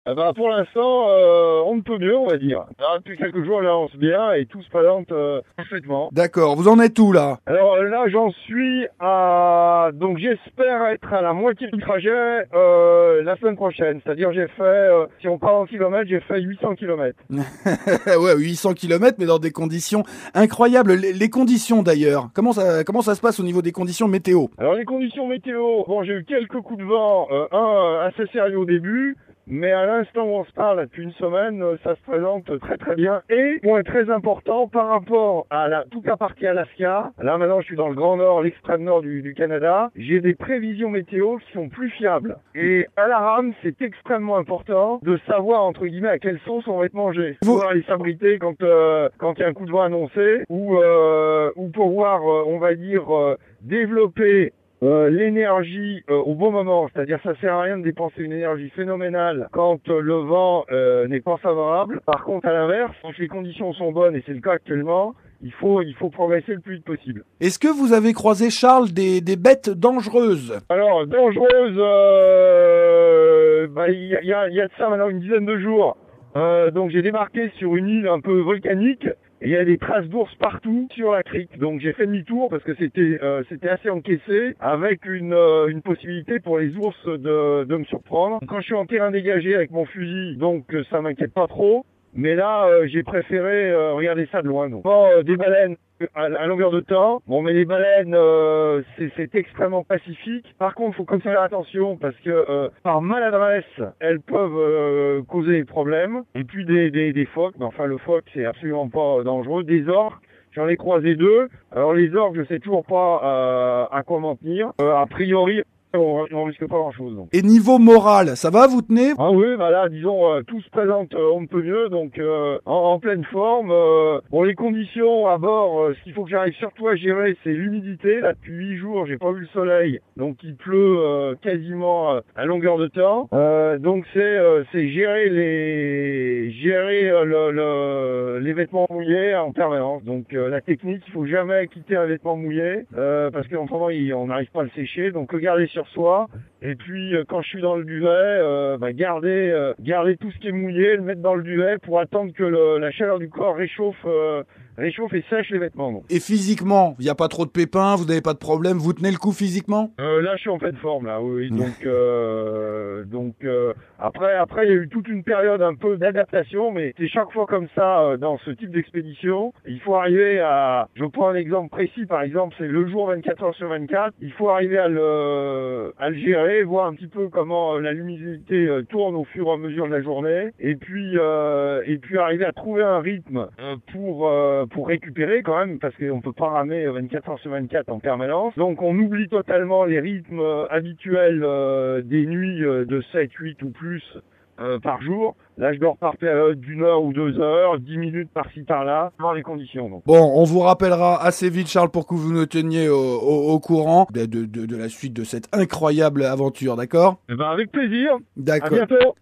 Eh ben, pour l'instant, on ne peut mieux, on va dire. Alors, depuis quelques jours, là, on se bien et tout se présente parfaitement. D'accord, vous en êtes où là? Alors là, j'en suis à... Donc j'espère être à la moitié du trajet la semaine prochaine. C'est-à-dire j'ai fait, si on parle en kilomètres, j'ai fait 800 kilomètres. Ouais, 800 kilomètres, mais dans des conditions incroyables. Les conditions d'ailleurs, comment ça se passe au niveau des conditions météo? Alors les conditions météo, bon j'ai eu quelques coups de vent, un assez sérieux au début, mais à l'instant où on se parle, depuis une semaine, ça se présente très très bien. Et point très important par rapport à toute la partie Alaska, là maintenant je suis dans le grand nord, l'extrême nord du Canada, j'ai des prévisions météo qui sont plus fiables. Et à la rame, c'est extrêmement important de savoir entre guillemets à quelle sauce on va être mangé. Vous, Pouvoir aller s'abriter quand il y a un coup de vent annoncé, ou pouvoir, on va dire, développer l'énergie au bon moment, c'est-à-dire ça sert à rien de dépenser une énergie phénoménale quand le vent n'est pas favorable. Par contre, à l'inverse, quand les conditions sont bonnes, et c'est le cas actuellement, il faut progresser le plus vite possible. est-ce que vous avez croisé, Charles, des bêtes dangereuses? Alors, dangereuse, il y a de ça maintenant une dizaine de jours. Donc j'ai débarqué sur une île un peu volcanique. Et il y a des traces d'ours partout sur la crique. Donc j'ai fait demi-tour parce que c'était assez encaissé, avec une possibilité pour les ours de me surprendre. Quand je suis en terrain dégagé avec mon fusil, donc ça m'inquiète pas trop. Mais là, j'ai préféré regarder ça de loin. Donc. Bon, des baleines à longueur de temps. Bon, mais les baleines, c'est extrêmement pacifique. Par contre, faut quand même faire attention parce que par maladresse, elles peuvent causer des problèmes. Et puis des phoques. Mais enfin, le phoque, c'est absolument pas dangereux. Des orques. J'en ai croisé deux. Alors les orques, je sais toujours pas à quoi m'en tenir. A priori, on risque pas grand-chose. Donc. Et niveau moral, ça va, vous tenez? Ah oui, bah là, disons, tout se présente, on ne peut mieux, donc en pleine forme. Bon, les conditions à bord, ce qu'il faut que j'arrive surtout à gérer, c'est l'humidité. Là, depuis 8 jours, j'ai pas vu le soleil, donc il pleut quasiment à longueur de temps. Donc c'est gérer les vêtements mouillés en permanence. Donc la technique, il faut jamais quitter un vêtement mouillé, parce qu'autrement, on n'arrive pas à le sécher. Donc le garder sur soi. Et puis quand je suis dans le duvet, garder tout ce qui est mouillé, le mettre dans le duvet pour attendre que la chaleur du corps réchauffe et sèche les vêtements. Donc. Et physiquement, il n'y a pas trop de pépins, vous n'avez pas de problème, vous tenez le coup physiquement? Là, je suis en pleine forme, là, oui. Donc, après, il y a eu toute une période un peu d'adaptation, mais c'est chaque fois comme ça dans ce type d'expédition. Il faut arriver à... Je prends un exemple précis, par exemple, c'est le jour 24 heures sur 24. Il faut arriver à le gérer, voir un petit peu comment la luminosité tourne au fur et à mesure de la journée, et puis arriver à trouver un rythme pour récupérer quand même, parce qu'on peut pas ramer 24 heures sur 24 en permanence. Donc on oublie totalement les rythmes habituels des nuits de 7, 8 ou plus par jour. Là, je dors par période d'une heure ou 2 heures, 10 minutes par-ci par-là, dans les conditions. Donc. Bon, on vous rappellera assez vite, Charles, pour que vous nous teniez au courant de la suite de cette incroyable aventure, d'accord? Eh ben, avec plaisir. À D'accord. bientôt.